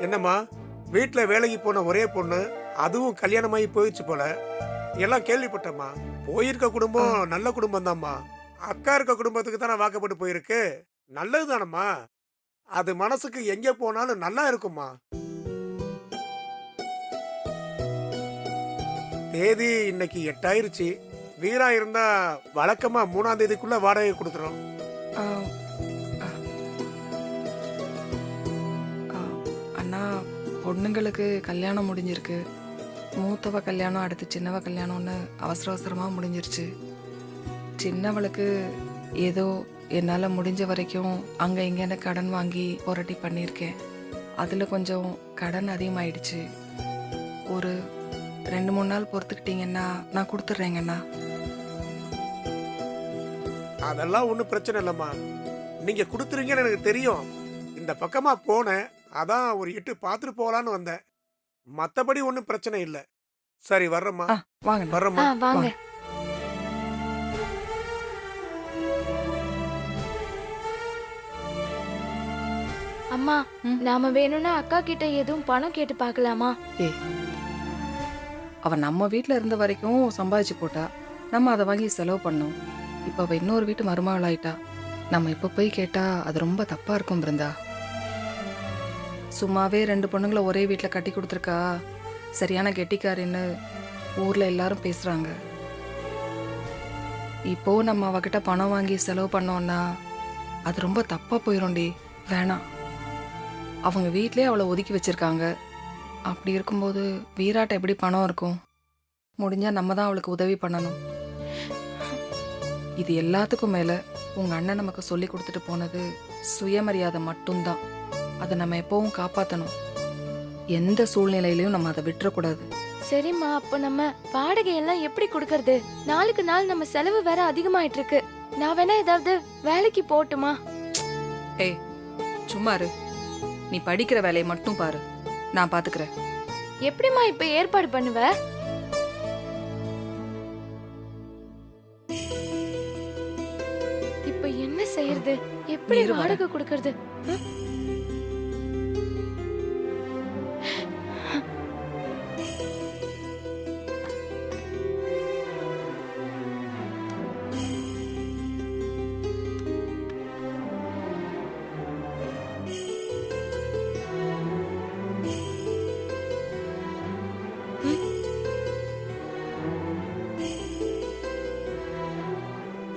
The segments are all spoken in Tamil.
என்னம்மா, வீட்ல வேலைக்கு போன ஒரே பொண்ணு, அதுவும் கல்யாணமாகி போயிடுச்சு போல. எல்லாம் கேள்விப்பட்டேம்மா. போயிருக்க குடும்பம் நல்ல குடும்பம் தான்மா. அக்கா இருக்க குடும்பத்துக்கு தானே வாக்கப்பட்டு போயிருக்கு. நல்லது தானம்மா. அது மனசுக்கு எங்க போனாலும் நல்லா இருக்கும்மா. தேதி இன்னைக்கு 8 ஆயிருச்சு. வீரா இருந்தா வழக்கமா 3ஆம் தேதிக்குள்ள வாடகை கொடுத்துரும். ஆ, ஆ, ஆ, அண்ணா, பொண்ணுங்களுக்கு கல்யாணம் முடிஞ்சிருக்கு. மூத்தவ கல்யாணம், அடுத்து சின்னவ கல்யாணம்னு அவசர அவசரமா முடிஞ்சிருச்சு. சின்னவளுக்கு ஏதோ என்னால் முடிஞ்ச வரைக்கும் அங்கே இங்கேன்னு கடன் வாங்கி புரட்டி பண்ணியிருக்கேன். அதில் கொஞ்சம் கடன் அதிகமாயிடுச்சு. ஒரு 2-3 நாள் பொறுத்துக்கிட்டீங்கன்னா நான் கொடுத்துட்றேங்கண்ணா. அதெல்லாம் ஒண்ணும் பிரச்சனை இல்லம்மா. நீங்க கொடுத்துருங்கன்னு எனக்கு தெரியும். இந்த பக்கமா போனேன். அதான் ஒரு எட்டு பார்த்துட்டு போகலான்னு வந்தேன். மத்தபடி ஒண்ணும் பிரச்சனை இல்ல. சரி வர்றேம்மா. ஆ, வாங்கண்ணா. வர்றேம்மா. வாங்க. வாங்க. அம்மா, ம். நாம வேணும்னா அக்கா கிட்ட எதுவும் பணம் கேட்டு பார்க்கலாமா? ஏய், அவ நம்ம வீட்டில் இருந்த வரைக்கும் சம்பாதிச்சு போட்டா, நம்ம அதை வாங்கி செலவு பண்ணோம். இப்போ அவள் இன்னொரு வீட்டு மருமகள் ஆயிட்டா. நம்ம இப்போ போய் கேட்டா அது ரொம்ப தப்பா இருக்கும் பிருந்தா. சும்மாவே 2 பொண்ணுங்களை ஒரே வீட்டில் கட்டி கொடுத்துருக்கா, சரியான கெட்டிக்காரின்னு ஊர்ல எல்லாரும் பேசுறாங்க. இப்போ நம்ம அவகிட்ட பணம் வாங்கி செலவு பண்ணோம்னா அது ரொம்ப தப்பா போயிடும்டி. வேணாம். அவங்க வீட்டிலே அவளை ஒதுக்கி வச்சிருக்காங்க. அப்படி இருக்கும்போது வீராட்ட எப்படி பணம் இருக்கும்? முடிஞ்சா நம்ம தான் அவளுக்கு உதவி பண்ணணும். இது எல்லாத்துக்கும் மேல உங்க அண்ணன் நமக்கு சொல்லி கொடுத்துட்டு போனது சுயமரியாதை மட்டும்தான். அதை நம்ம எப்பவும் காப்பாத்தணும். எந்த சூழ்நிலையிலையும் நம்ம அதை விட்டுறக்கூடாது. சரிம்மா, அப்ப நம்ம வாடகை எல்லாம் எப்படி கொடுக்கறது? நாளுக்கு நாள் நம்ம செலவு வேற அதிகமாயிட்டு இருக்கு. நான் வேணா ஏதாவது வேலைக்கு போட்டுமா? ஏய், சும்மா இரு. நீ படிக்கிற வேலையை மட்டும் பாரு, நான் பாத்துக்கிறேன். எப்படிம்மா இப்ப ஏற்பாடு பண்ணுவ? இப்ப என்ன செய்யறது? எப்படி இரு வரேன். வாடகை கொடுக்கறது? ம்?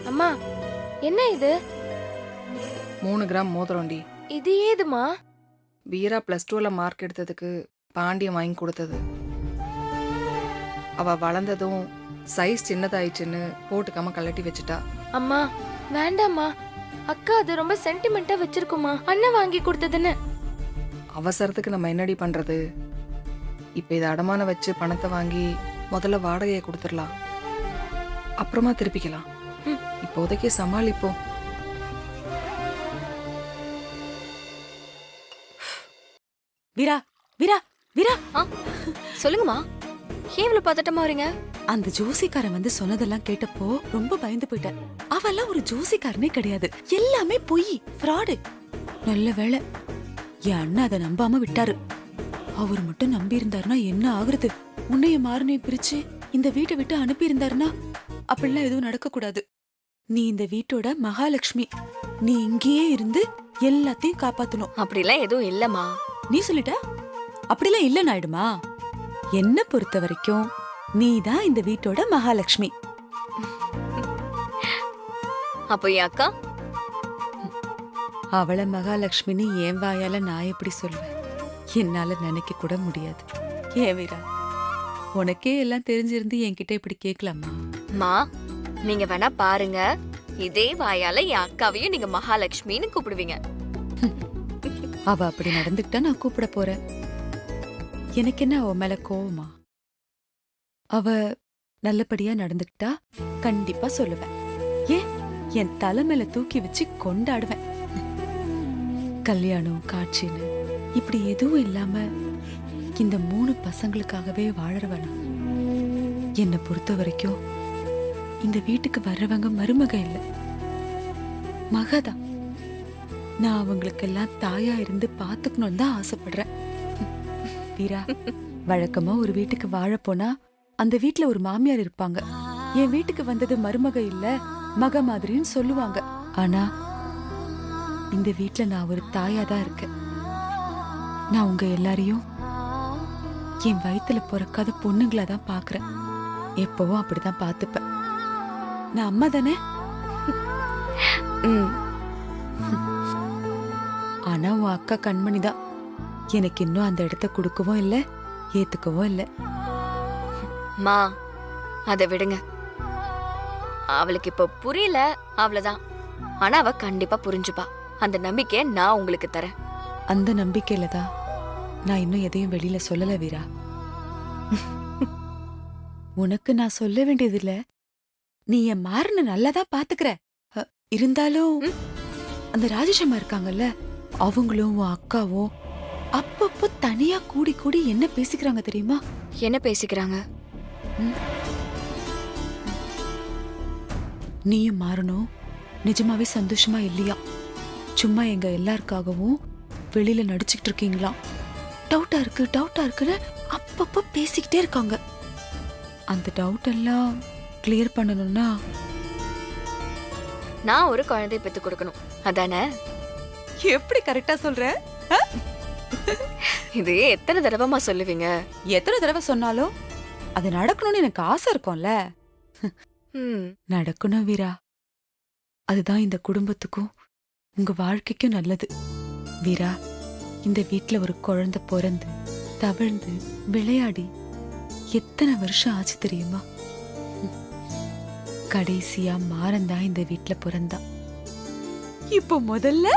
அம்மா, என்ன இது? 3 கிராம் மோதிரம்டி. இது ஏதுமா? வீரா +2ல மார்க் எடுத்ததுக்கு பாண்டியன் வாங்கி கொடுத்தது. அவ வளர்ந்ததும் சைஸ் சின்னதாயிடுச்சுன்னு போட்டுக்காம கழட்டி வச்சுட்டா. அம்மா, வேண்டாம்மா. அக்கா அது ரொம்ப சென்டிமெண்டா வச்சிருக்குமா, அண்ணன் வாங்கி கொடுத்ததுன்னு. அவசரத்துக்கு நம்ம என்னடி பண்றது? இப்ப இதை அடமான வச்சு பணத்தை வாங்கி முதல்ல வாடகையை கொடுத்துடலாம். அப்புறமா திருப்பிக்கலாம். ம். இப்போதைக்கு சமாளிப்போம். வீரா வீரா வீரா, சொல்லுங்கம்மா, ஏன் இவ்வளவு பதட்டமா வரீங்க? அந்த ஜோசிக்காரன் வந்து சொன்னதெல்லாம் கேட்டப்போ ரொம்ப பயந்து போயிட்டேன். அவெல்லாம் ஒரு ஜோசிக்காரனே கிடையாது, எல்லாமே பொய், ஃப்ராடு. நல்ல வேளை என் அண்ணா அதை நம்பாம விட்டாரு. அவர் மட்டும் நம்பி இருந்தாருன்னா என்ன ஆகுறது? உன்னைய மாறனே பிரிச்சு இந்த வீட்டை விட்டு அனுப்பி இருந்தாருன்னா அப்படிலாம் எதுவும் நடக்க கூடாது. நீ இந்த வீட்டோட மகாலட்சுமி. நீ இங்கேயே இருந்து எல்லாத்தையும் காப்பாத்தணும். அப்படிலாம் எதுவும் இல்லம்மா. நீ சொல்லிட்ட, அப்படிலாம் இல்லன்னு ஆயிடுமா? என்ன பொறுத்த வரைக்கும் நீதான் இந்த வீட்டோட மகாலட்சுமி. அப்போ என் அக்கா? அவளை மகாலட்சுமின்னு என் வாயால நான் எப்படி சொல்லுவேன்? என்னால நினைக்க கூட முடியாது. ஏன் வீரா, உனக்கே எல்லாம் தெரிஞ்சிருந்து என்கிட்ட இப்படி கேட்கலாமா? மா, நீங்க வேணா பாருங்க, இதே வாயால என் அக்காவையும் நீங்க மகாலட்சுமின்னு கூப்பிடுவீங்க. அவ அப்படி நடந்துக்கிட்டா நான் கூப்பிட போறேன். எனக்கு என்ன அவ மேல கோவமா? அவ நல்லபடியா நடந்துக்கிட்டா கண்டிப்பா சொல்லுவேன். ஏன், என் தலை மேல தூக்கி வச்சு கொண்டாடுவேன். கல்யாணம் காட்சின்னு இப்படி எதுவும் இல்லாம இந்த 3 பசங்களுக்காகவே வாழறவனா? என்னை பொறுத்த வரைக்கும் இந்த வீட்டுக்கு வர்றவங்க மருமக இல்ல, மகதான். நான் அவங்களுக்கெல்லாம் தாயா இருந்து பாத்துக்கணும்னு தான் ஆசைப்படுறேன். வீரா, வழக்கமா ஒரு வீட்டுக்கு வாழ போனா அந்த வீட்ல ஒரு மாமியார் இருப்பாங்க. என் வீட்டுக்கு வந்தது மருமக இல்ல மக மாதிரின்னு சொல்லுவாங்க. ஆனா இந்த வீட்ல நான் ஒரு தாயா தான் இருக்கேன். நான் உங்க எல்லாரையும் என் வயித்துல பிறக்காத பொண்ணுங்களா தான் பாக்குறேன். எப்பவும் அப்படிதான் பாத்துப்பேன். நான் அம்மா தானே. ம். ஆனா உன் அக்கா கண்மணி தான் எனக்கு இன்னும் அந்த இடத்த கொடுக்கவும் இல்ல ஏத்துக்கவும் இல்ல. மா அத விடுங்க. அவளுக்கு இப்ப புரியல, அவ்வளவுதான். ஆனா அவ கண்டிப்பா புரிஞ்சுப்பா. அந்த நம்பிக்கைய நான் உங்களுக்கு தரேன். அந்த நம்பிக்கையில தான் நான் இன்னும் எதையும் வெளியில சொல்லல வீரா. உனக்கு நான் சொல்ல வேண்டியது இல்ல. நீ என் மாறன நல்லாதான் பாத்துக்கிற. இருந்தாலும் அந்த ராஜேஷம்மா இருக்காங்கல்ல, அவங்களும் உன் அக்காவும் அப்பப்போ தனியா கூடி கூடி என்ன பேசிக்கிறாங்க தெரியுமா? என்ன பேசிக்கிறாங்க? நீயும் மாறணும் நிஜமாவே சந்தோஷமா இல்லையா, சும்மா எங்க எல்லாருக்காகவும் வெளியில நடிச்சுக்கிட்டு இருக்கீங்களாம். டவுட்டா இருக்குன்னு அப்பப்போ பேசிக்கிட்டே இருக்காங்க. அந்த டவுட் எல்லாம் கிளியர் பண்ணணும்னா நான் ஒரு குழந்தை பெத்து கொடுக்கணும், அதானே? எப்படி கரெக்டா சொல்ற? இது எத்தனை தடவைமா சொல்லுவீங்க? எத்தனை தடவை சொன்னாலும் அது நடக்கணும்னு எனக்கு ஆசை இருக்கும்ல. ம். நடக்கணும் வீரா. அதுதான் இந்த குடும்பத்துக்கும் உங்க வாழ்க்கைக்கும் நல்லது. வீரா, இந்த வீட்ல ஒரு குழந்தை பிறந்து தவழ்ந்து விளையாடி எத்தனை வருஷம் ஆச்சு தெரியுமா? கடைசியா மாறந்தான் இந்த வீட்ல பிறந்தா. இப்போ முதல்ல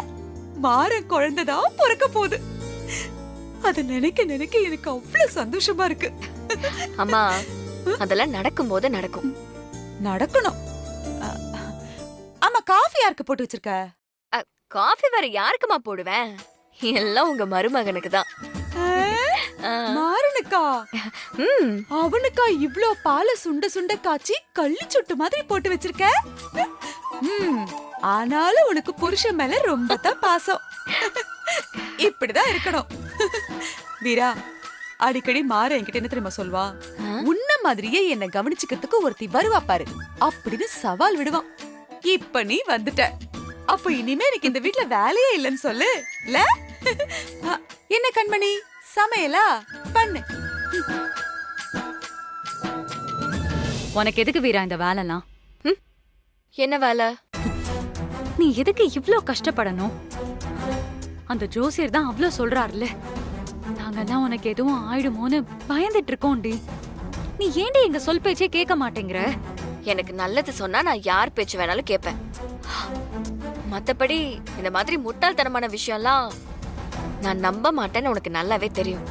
மாறன் குழந்தைதான் பிறக்க போகுது. அத நினைக்க நினைக்க எனக்கு அவ்வளவு சந்தோஷமா இருக்கு. அம்மா, அதெல்லாம் நடக்கும்போது நடக்கும். நடக்கணும். ஆமா, காஃபி யாருக்கு போட்டு வச்சிருக்க? காஃபி வேற யாருக்குமா போடுவேன்? எல்லாம் உங்க மருமகனுக்கு தான். மாறனுக்கா? ம். அவனுக்கா இவ்ளோ பாலை சுண்ட சுண்ட காய்ச்சி கள்ளி சுட்டு மாதிரி போட்டு வச்சிருக்க? ஆனாலும் உனக்கு புருஷன் மேல ரொம்ப தான் பாசம். இப்படிதான் இருக்கணும். வீரா, அடிக்கடி மாற என்கிட்ட என்ன தெரியுமா சொல்வா? உன்ன மாதிரியே என்ன கவனிச்சுக்கிறதுக்கு ஒருத்தி வருவா பாரு அப்படின்னு சவால் விடுவான். இப்ப நீ வந்துட்ட, அப்ப இனிமே எனக்கு இந்த வீட்ல வேலையே இல்லைன்னு சொல்லு இல்ல? என்ன கண்மணி, சமையலா பண்ணு. உனக்கு எதுக்கு வீரா இந்த வேலைலாம்? என்ன வேலை? நீ எதுக்கு இவ்ளோ கஷ்டப்படணும்? அந்த ஜோசியர் தான் அவ்ளோ சொல்றாருல, நாங்கெல்லாம் உனக்கு எதுவும் ஆயிடுமோன்னு பயந்துட்டு இருக்கோம்டி. நீ ஏண்டி எங்க சொல் பேச்சே கேட்க மாட்டேங்கிற? எனக்கு நல்லது சொன்னா நான் யார் பேச்சு வேணாலும் கேட்பேன். மத்தபடி இந்த மாதிரி முட்டாள்தனமான விஷயம்லாம் நான் நம்ப மாட்டேன்னு உனக்கு நல்லாவே தெரியும்.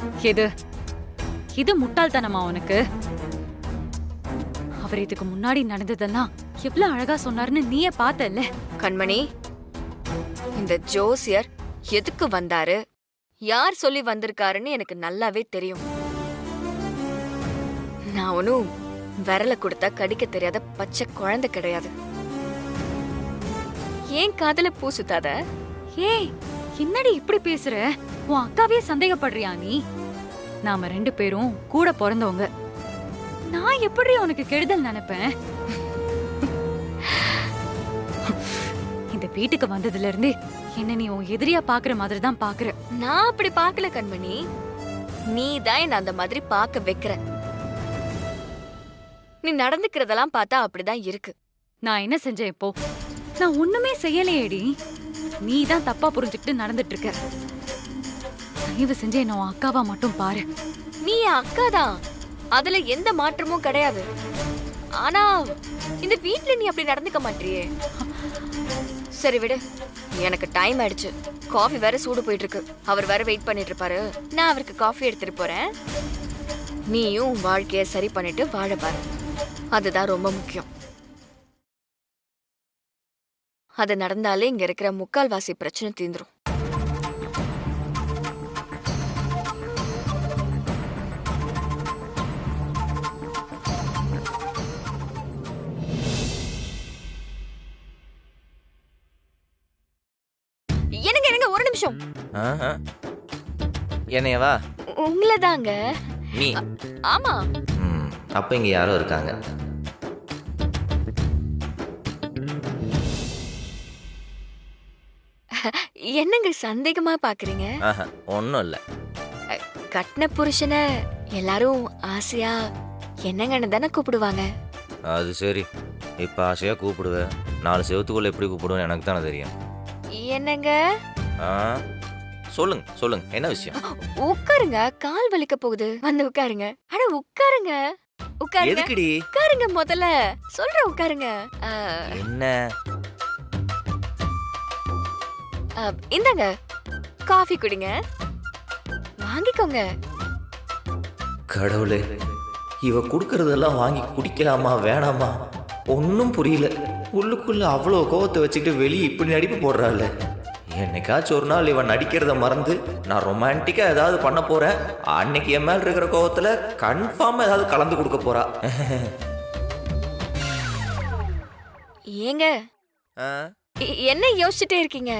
இது முட்டாள்தனமா உனக்கு? அவர் இதுக்கு முன்னாடி நடந்ததெல்லாம் எவ்வளவு அழகா சொன்னாருன்னு நீயே பார்த்தல்ல. கண்மணி, இந்த ஜோசியர் எதுக்கு வந்தாரு, யார் சொல்லி வந்திருக்காருன்னு எனக்கு நல்லாவே தெரியும். நான் ஒன்னும் விரல கொடுத்தா கடிக்க தெரியாத பச்சை குழந்தை கிடையாது. ஏன் காதல பூ சுத்தாத? ஏய், என்னடி இப்படி பேசுற? உன் அக்காவே சந்தேகப்படுறியா நீ? நாம 2 பேரும் கூட பிறந்தவங்க. நான் எப்படி உனக்கு கெடுதல் நினைப்பேன்? இந்த வீட்டுக்கு வந்ததுல இருந்து என்ன நீ உன் எதிரியா பாக்குற மாதிரி தான் பாக்குற. நான் அப்படி பார்க்கல கண்மணி, நீ தான் என்ன அந்த மாதிரி பார்க்க வைக்கிற. நீ நடந்துக்கிறதெல்லாம் பார்த்தா அப்படிதான் இருக்கு. நான் என்ன செஞ்சேன் இப்போ? நான் ஒண்ணுமே செய்யலையேடி. நீ தான் தப்பா புரிஞ்சுக்கிட்டு நடந்துட்டு இருக்க. தயவு செஞ்சு என்ன உன் அக்காவா மட்டும் பாரு. நீ என் அக்காதான், அதுல எந்த மாற்றமும் கிடையாது. ஆனா இந்த வீட்ல நீ அப்படி நடந்துக்க மாட்டியே. சரி விடு, எனக்கு டைம் ஆயிடுச்சு. காஃபி வேற சூடு போயிட்டு இருக்கு. அவர் வேற வெயிட் பண்ணிட்டு இருப்பாரு. நான் அவருக்கு காஃபி எடுத்துட்டு போறேன். நீயும் வாழ்க்கைய சரி பண்ணிட்டு வாழ பாரு. அதுதான் ரொம்ப முக்கியம். அது நடந்தாலே இங்க இருக்கிற முக்கால்வாசி பிரச்சனை தீந்துரும். என்னங்க ஒரு நிமிஷம். என்னையவா? உங்களை தாங்க. நீ? ஆமா. அப்போ இங்கே யாரோ இருக்காங்க. என்னங்க சந்தேகமா பாக்குறீங்க? ஆஹா, ஒன்றும் இல்லை. கட்டின புருஷனை எல்லாரும் ஆசையா என்னங்கன்னு தானே கூப்பிடுவாங்க. அது சரி, இப்போ ஆசையாக கூப்பிடுவேன். 4 செவத்துக்குள்ளே எப்படி கூப்பிடுவேன்னு எனக்கு தானே தெரியும். என்னங்க? ஆ, சொல்லுங்க சொல்லுங்க, என்ன விஷயம்? உட்காருங்க, கால் வலிக்க போகுது. வந்து உட்காருங்க. அட உட்காருங்க, உட்காருங்க. எதுக்குடி? உட்காருங்க, முதல்ல சொல்றேன், உட்காருங்க. என்ன? இந்தாங்க காஃபி குடிங்க, வாங்கிக்கோங்க. கடவுளே, இவ கொடுக்கறதெல்லாம் வாங்கி குடிக்கலாமா வேணாமா ஒன்றும் புரியல. உள்ளுக்குள்ள அவ்வளோ கோவத்தை வச்சுக்கிட்டு வெளியே இப்படி நடிப்பு போடுறாள். என்னைக்காச்சும் ஒரு நாள் இவன் நடிக்கிறத மறந்து நான் ரொமான்டிக்காக ஏதாவது பண்ண போறேன். அன்னைக்கு என் மேல் இருக்கிற கோவத்தில் கன்ஃபார்மாக ஏதாவது கலந்து கொடுக்க போறா. ஏங்க என்ன யோசிச்சுட்டே இருக்கீங்க?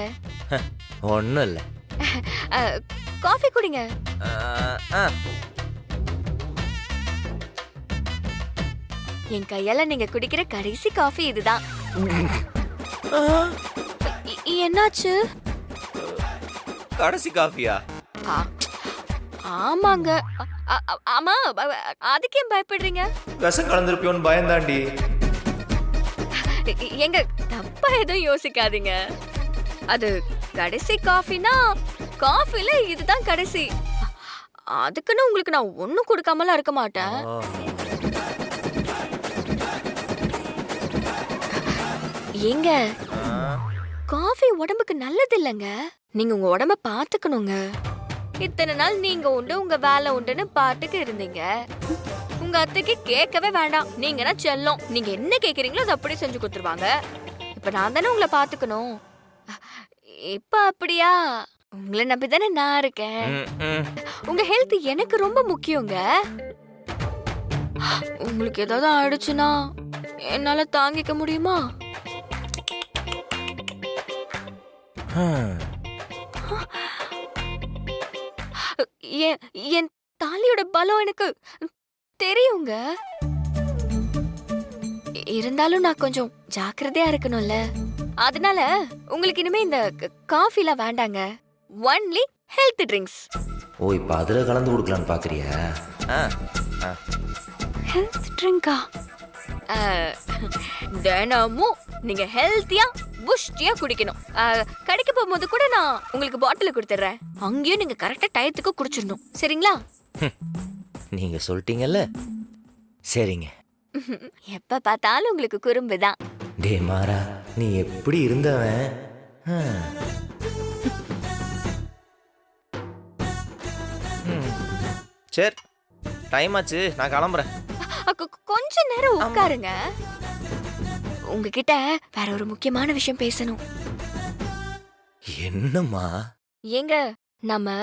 ஒன்றும் இல்லை. காஃபி குடிங்க. என் கையால நீங்க குடிக்கிற கடைசி காஃபி இதுதான். என்னாச்சு? கடைசி காஃபியா? ஆமாங்க. ஆமா, அதுக்கே பயப்படுறீங்க? விஷம் கலந்துருப்பியோன்னு பயந்தாண்டி. எங்க தப்பா எதுவும் யோசிக்காதீங்க. அது கடைசி காஃபினா காஃபில இதுதான் கடைசி. அதுக்குன்னு உங்களுக்கு நான் ஒண்ணும் கொடுக்காமலாம் இருக்க மாட்டேன். ஏங்க, காஃபி உடம்புக்கு நல்லது இல்லைங்க. நீங்க உங்க உடம்ப பாத்துக்கணுங்க. இத்தனை நாள் நீங்க உண்டு உங்க வேலை உண்டுன்னு பாட்டுக்கு இருந்தீங்க. உங்க அத்தைக்கு கேட்கவே வேண்டாம். நீங்கன்னா செல்லம், நீங்க என்ன கேக்குறீங்களோ அதை அப்படியே செஞ்சு கொடுத்துருவாங்க. இப்ப நான் தானே உங்களை பாத்துக்கணும். இப்ப அப்படியா? உங்களை நம்பி தானே நான் இருக்கேன். உங்க ஹெல்த் எனக்கு ரொம்ப முக்கியங்க. உங்களுக்கு ஏதாவது ஆயிடுச்சுன்னா என்னால தாங்கிக்க முடியுமா? என் தாலியோட பலம் எனக்கு தெரியுங்க. இருந்தாலும் நான் கொஞ்சம் ஜாக்கிரதையா இருக்கணும்ல. அதனால உங்களுக்கு இனிமே இந்த காஃபில வேண்டாங்க. Only health drinks. ஓ, இப்போ அதில் கலந்து கொடுக்கலான்னு பார்க்குறியா? ஹெல்த் ட்ரிங்கா? தினமும் நீங்க ஹெல்த்தியா புஷ்டியா குடிக்கணும். கடைக்கு போகும்போது கூட நான் உங்களுக்கு பாட்டில் கொடுத்துட்றேன். அங்கேயும் நீங்க கரெக்டா டயத்துக்கு குடிச்சிடணும், சரிங்களா? நீங்க சொல்லிட்டீங்கல்ல, சரிங்க. எப்ப பார்த்தாலும் உங்களுக்கு குறும்புதான். டே மாறா, நீ எப்படி இருந்தவன்? சரி, டைம் ஆச்சு, நான் கிளம்புறேன். கொஞ்ச நேரம் உட்காருங்க. உங்ககிட்ட வேற ஒரு முக்கியமான விஷயம் பேசணும். என்னம்மா? ஏங்க, நம்ம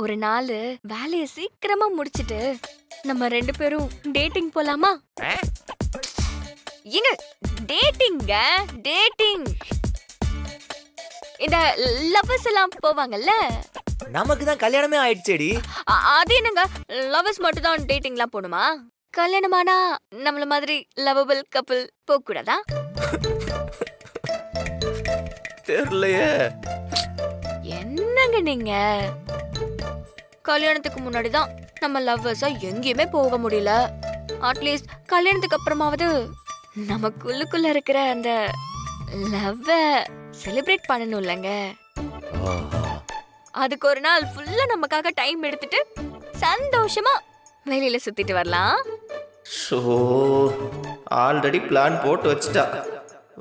ஒரு நாள் வேலையை சீக்கிரமா முடிச்சிட்டு நம்ம 2 பேரும் டேட்டிங் போலாமா? ஏங்க, டேட்டிங்க, டேட்டிங். இந்த லவ்வர்ஸ் எல்லாம் போவாங்கல்ல. நமக்கு தான் கல்யாணமே ஆயிடுச்சேடி. அது என்னங்க, லவ்வர்ஸ் மட்டும் தான் டேட்டிங்லாம் போணுமா? கல்யாணமானா நம்மள மாதிரி லவபிள் கப்பிள் போக கூடாதா? தெரியலையே. என்னங்க நீங்க, கல்யாணத்துக்கு முன்னாடி தான் நம்ம லவ்வர்ஸா எங்கேயுமே போக முடியல. அட்லீஸ்ட் கல்யாணத்துக்கு அப்புறமாவது நமக்குள்ளுக்குள்ள இருக்கிற அந்த லவ்வ செலிப்ரேட் பண்ணணும்லங்க. அதுக்கு ஒரு நாள் ஃபுல்லா நமக்காக டைம் எடுத்துட்டு சந்தோஷமா வெளியில சுத்திட்டு வரலாம். ஷோ, ஆல்ரெடி பிளான் போட்டு வச்சுட்டா.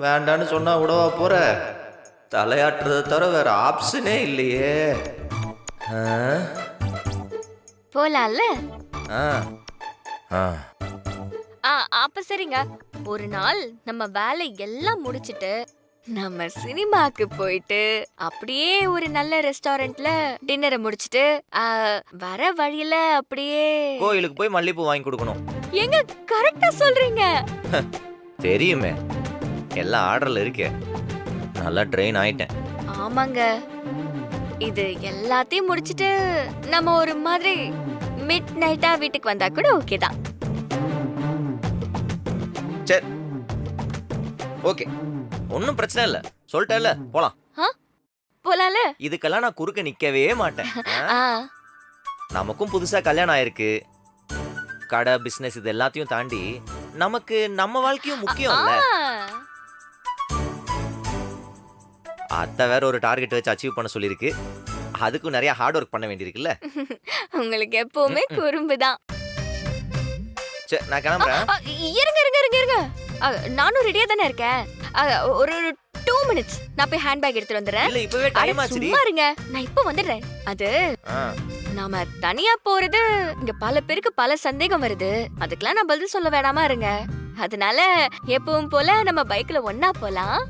வேண்டான்னு சொன்னா விடவா போற? தலையாட்டுறதை தவிர வேற ஆப்ஷனே இல்லையே. போலாம்ல? ஆ, அப்ப சரிங்க, ஒரு நாள் நம்ம வேலை எல்லாம் முடிச்சிட்டு நம்ம சினிமாக்கு போயிட்டு அப்படியே ஒரு நல்ல ரெஸ்டாரண்ட்ல டின்னரை முடிச்சிட்டு வர வழியில அப்படியே கோயிலுக்கு போய் மல்லிப்பூ வாங்கி கொடுக்கணும். எங்க கரெக்டா சொல்றீங்க? தெரியுமே, எல்லாம் ஆர்டர்ல இருக்கே. நல்லா ட்ரெயின் ஆயிட்டேன். ஆமாங்க, இது எல்லாத்தையும் முடிச்சிட்டு நம்ம ஒரு மாதிரி மிட் நைட்டா வீட்டுக்கு வந்தா கூட ஓகே தான். சரி ஓகே, ஒன்றும் பிரச்சனை இல்லை, சொல்லிட்டேல்ல போலாம். போலால? இதுக்கெல்லாம் நான் குறுக்க நிக்கவே மாட்டேன். ஆ, நமக்கும் புதுசா கல்யாணம் ஆயிருக்கு, கடை பிசினஸ் இது எல்லாத்தையும் தாண்டி நமக்கு நம்ம வாழ்க்கையும் முக்கியம் இல்ல. அத்தை வேற ஒரு டார்கெட் வச்சு அச்சீவ் பண்ண சொல்லியிருக்கு, அதுக்கும் நிறைய ஹார்ட் ஒர்க் பண்ண வேண்டியிருக்குல்ல. உங்களுக்கு எப்பவுமே குறும்புதான். சரி நான் கிளம்புறேன். இருங்க இருங்க இருங்க இருங்க, நானும் ரெடியா தானே இருக்கேன். ஒரு 2 minutes நான் போய் ஹேண்ட்பேக் எடுத்துட்டு வந்துடுறேன். இல்ல இப்பவே டைம் அட, ஆச்சுடி. சும்மா இருங்க, நான் இப்ப வந்துடுறேன். அது நாம தனியா போறது இங்க பல பேருக்கு பல சந்தேகம் வருது, அதுக்கெல்லாம் நான் பதில் சொல்ல வேணாமா இருங்க. அதனால எப்பவும் போல நம்ம பைக்ல ஒன்னா போலாம்.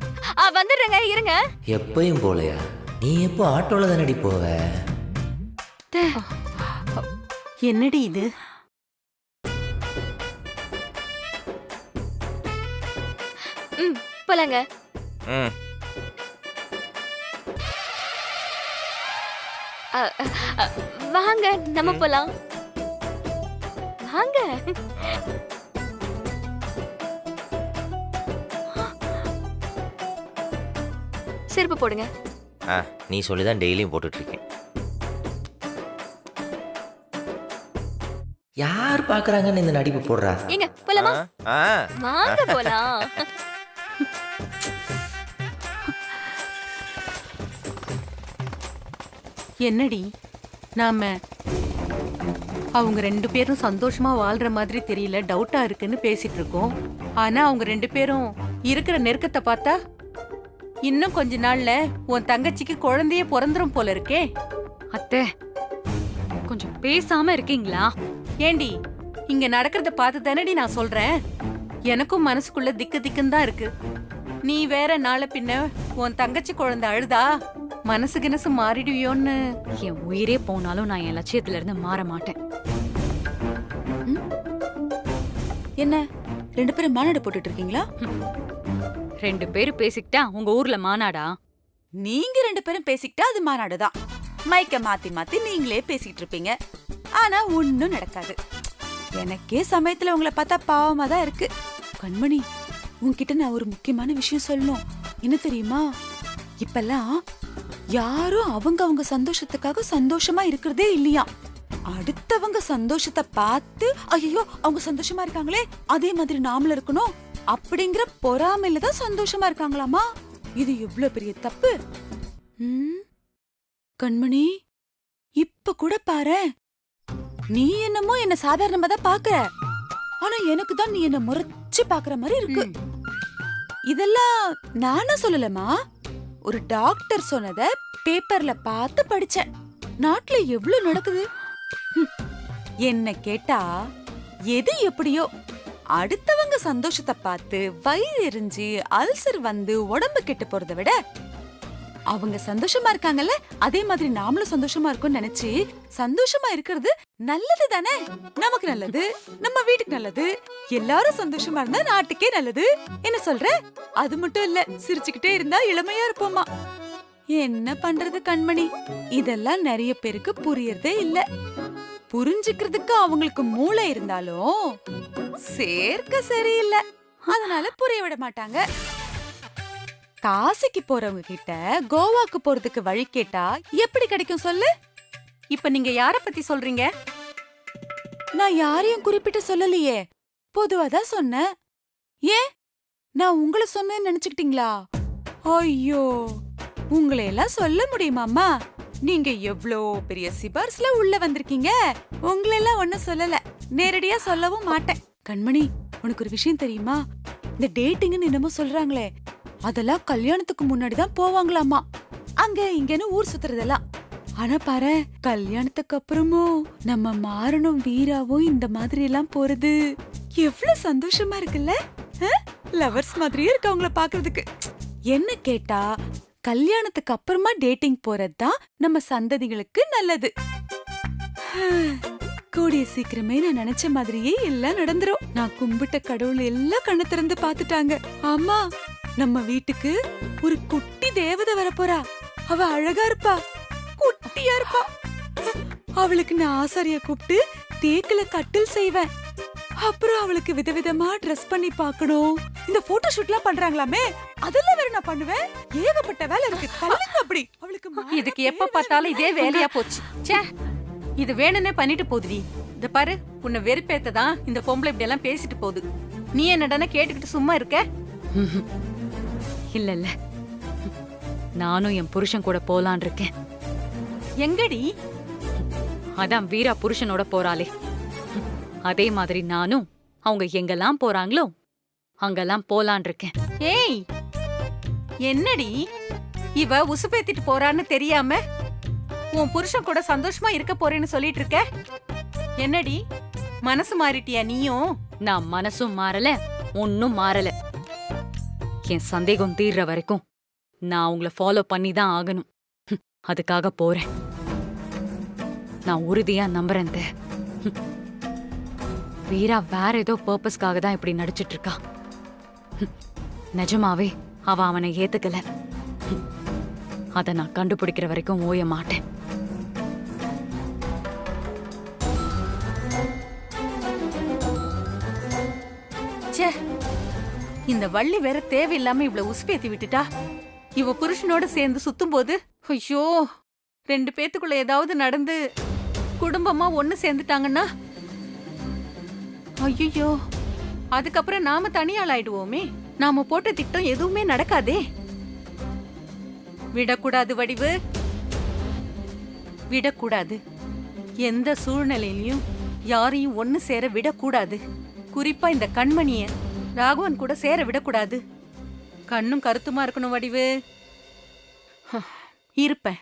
வந்துடுறேங்க, இருங்க. எப்பயும் போலையா? நீ எப்போ ஆட்டோல தானடி போவ? என்னடி இது? போலாங்க. ம் வாங்க நம்ம போலாம். வாங்க. செருப்பு போடுங்க. நீ சொல்லிதான் டெய்லியும் போட்டுட்டு இருக்கேன். யார் பாக்குறாங்கன்னு இந்த நடிப்பு போடுறா? ஏங்க போலாமா? ஆ வாங்க போலாம். என்னடி, நாம அவங்க 2 பேரும் சந்தோஷமா வாழ்ற மாதிரி தெரியல, டவுட்டா இருக்குன்னு பேசிட்டு இருக்கோம். ஆனா அவங்க 2 பேரும் இருக்கிற நெருக்கத்தை பார்த்தா இன்னும் கொஞ்ச நாள்ல உன் தங்கச்சிக்கு குழந்தையே பிறந்துரும் போல இருக்கே. அத்தை கொஞ்சம் பேசாம இருக்கீங்களா? ஏண்டி, இங்க நடக்கிறத பார்த்து தானடி நான் சொல்றேன். எனக்கும் மனசுக்குள்ள திக்கு திக்குன்னு தான் இருக்கு. நீ வேற நாளை பின்ன உன் தங்கச்சி குழந்தை அழுதா மனசு கினசு மாறிடுவியோன்னு. என் உயிரே போனாலும் நான் என் லட்சியத்துல இருந்து மாற மாட்டேன். என்ன 2 பேரும் மாநாடு போட்டுட்டு இருக்கீங்களா? 2 பேரும் பேசிக்கிட்டா உங்க ஊர்ல மாநாடா? நீங்க 2 பேரும் பேசிக்கிட்டா அது மாநாடுதான். மைக்க மாத்தி மாத்தி நீங்களே பேசிக்கிட்டு இருப்பீங்க, ஆனா ஒண்ணும் நடக்காது. எனக்கே சமயத்துல உங்களை பார்த்தா பாவமா தான் இருக்கு. கண்மணி, உன்கிட்ட நான் ஒரு முக்கியமான விஷயம் சொல்லணும். என்ன தெரியுமா, இப்பெல்லாம் யாரும் அவங்க சந்தோஷத்துக்காக சந்தோஷமா இருக்கிறதே இல்லையா. அடுத்தவங்க சந்தோஷத்தை பார்த்து ஐயோ அவங்க சந்தோஷமா இருக்காங்களே அதே மாதிரி நாமளும் இருக்கணும் அப்படிங்கிற பொறாமையில தான் சந்தோஷமா இருக்காங்களாமா. இது எவ்வளவு பெரிய தப்பு. கண்மணி, இப்ப கூட பாரு, நீ என்னமோ என்ன சாதாரணமா தான் பாக்குற, ஆனா எனக்கு தான் நீ என்ன முறைச்சு பாக்குற மாதிரி இருக்கு. இதெல்லாம் நானா சொல்லலமா, ஒரு டாக்டர் சொன்னத பேப்பர்ல பார்த்து படிச்சேன். நாட்டுல எவ்வளவு நடக்குது. என்ன கேட்டா எது எப்படியோ அடுத்தவங்க சந்தோஷத்தை பார்த்து வயிறு எரிஞ்சு அல்சர் வந்து உடம்பு கெட்டு போறதை விட அவங்க சந்தோஷமா இருக்காங்கல்ல அதே மாதிரி நாமளும் சந்தோஷமா இருக்கோம்னு நினைச்சு சந்தோஷமா இருக்கிறது நல்லது தானே. நமக்கு நல்லது, நம்ம வீட்டுக்கு நல்லது, எல்லாரும் சந்தோஷமா இருந்தா நாட்டுக்கே நல்லது. என்ன சொல்ற? அது மட்டும் இல்ல, சிரிச்சுக்கிட்டே இருந்தா இளமையா இருப்போமா. என்ன பண்றது கண்மணி, இதெல்லாம் நிறைய பேருக்கு புரியறதே இல்ல. புரிஞ்சுக்கிறதுக்கு அவங்களுக்கு மூளை இருந்தாலும் சேர்க்க சரியில்லை, அதனால புரிய விட மாட்டாங்க. காசிக்கு போறவங்க கிட்ட கோவாக்கு போறதுக்கு வழி கேட்டா எப்படி கிடைக்கும் சொல்லு? இப்ப நீங்க யார பத்தி சொல்றீங்க? நான் யாரையும் குறிப்பிட்டு சொல்லலையே, பொதுவாதான் சொன்னேன். ஏன் நான் உங்களை சொன்னேன்னு நினைச்சுக்கிட்டீங்களா? ஐயோ, உங்களை எல்லாம் சொல்ல முடியுமாமா? நீங்க எவ்ளோ பெரிய சிபார்ஸ்ல உள்ள வந்திருக்கீங்க. உங்களை எல்லாம் ஒன்னும் சொல்லல, நேரடியா சொல்லவும் மாட்டேன். கண்மணி, உனக்கு ஒரு விஷயம் தெரியுமா? இந்த டேட்டிங்னு என்னமோ சொல்றாங்களே, அதெல்லாம் கல்யாணத்துக்கு முன்னாடிதான் போவாங்களாமா, அங்க இங்கன்னு ஊர் சுத்துறதெல்லாம். ஆனா பாரு, கல்யாணத்துக்கு அப்புறமும் நம்ம மாறணும் வீராவும் இந்த மாதிரி எல்லாம் போறது எவ்வளவு சந்தோஷமா இருக்குல்ல. லவர்ஸ் மாதிரியே இருக்கு அவங்கள பாக்குறதுக்கு. என்ன கேட்டா கல்யாணத்துக்கு அப்புறமா டேட்டிங் போறதுதான் நம்ம சந்ததிகளுக்கு நல்லது. கூடிய சீக்கிரமே நான் நினைச்ச மாதிரியே எல்லாம் நடந்துரும். நான் கும்பிட்ட கடவுள் எல்லாம் கண்ணை திறந்து பாத்துட்டாங்க. ஆமா, நம்ம வீட்டுக்கு ஒரு குட்டி தேவதை வரப்போறா. அவ அழகா இருப்பா, குட்டியா இருப்பா. அவளுக்கு நான் ஆசாரிய கூப்பிட்டு தேக்குல கட்டில் செய்வேன். அப்புறம் அவளுக்கு விதவிதமா ட்ரெஸ் பண்ணி பார்க்கணும். இந்த போட்டோ ஷூட்லாம் பண்றாங்களாமே, அதெல்லாம் வேற நான் பண்ணுவேன். ஏகப்பட்ட வேலை இருக்கு. தள்ளுங்க அப்படி. அவளுக்கு இதுக்கு எப்ப பார்த்தாலும் இதே வேலையா போச்சு. ச்சே, இது வேணும்னே பண்ணிட்டு போகுதுடி. இந்த பாரு, உன்னை வெறுப்பேத்ததான் இந்த பொம்பளை இப்படி எல்லாம் பேசிட்டு போகுது. நீ என்னடா கேட்டுக்கிட்டு சும்மா இருக்க? இல்ல இல்ல, நானும் என் புருஷன் கூட போலான் இருக்கேன். எங்கடி? அதான் வீரா புருஷனோட போறாளே, அதே மாதிரி நானும் அவங்க எங்கெல்லாம் போறாங்களோ அங்கெல்லாம் போலான் இருக்கேன். ஏய், என்னடி இவ உசுப்பேத்திட்டு போறான்னு தெரியாம உன் புருஷன் கூட சந்தோஷமா இருக்க போறேன்னு சொல்லிட்டு இருக்க? என்னடி மனசு மாறிட்டியா நீயும்? நான் மனசும் மாறல, ஒன்னும் மாறல. என் சந்தேகம் தீர்ற வரைக்கும் நான் உங்களை ஃபாலோ பண்ணி தான் ஆகணும். அதுக்காக போறேன். நான் உறுதியா நம்புறேன். வீரா வேற ஏதோ பர்பஸ்க்காக தான் இப்படி நடிச்சிட்டு இருக்கா. நிஜமாவே அவ அவனை ஏத்துக்கல. அத நான் கண்டுபிடிக்கிற வரைக்கும் ஓய மாட்டேன். ச்சே, இந்த வள்ளி வேற தேவையில்லாம இவ்வளவு உசுப்பேத்தி விட்டுட்டா. இவ புருஷனோட சேர்ந்து சுத்தும் போது ஐயோ, 2 பேத்துக்குள்ள ஏதாவது நடந்து குடும்பமா ஒண்ணு சேர்ந்துட்டாங்கன்னா ஐயோ, அதுக்கப்புறம் நாம தனியாள் ஆயிடுவோமே. நாம போட்ட திட்டம் எதுவுமே நடக்காதே. விடக்கூடாது வடிவு, விடக்கூடாது. எந்த சூழ்நிலையிலயும் யாரையும் ஒண்ணு சேர விடக்கூடாது. குறிப்பா இந்த கண்மணிய ராகவன் கூட சேர விடக்கூடாது. கண்ணும் கருத்துமா இருக்கணும் வடிவு. இருப்பேன்.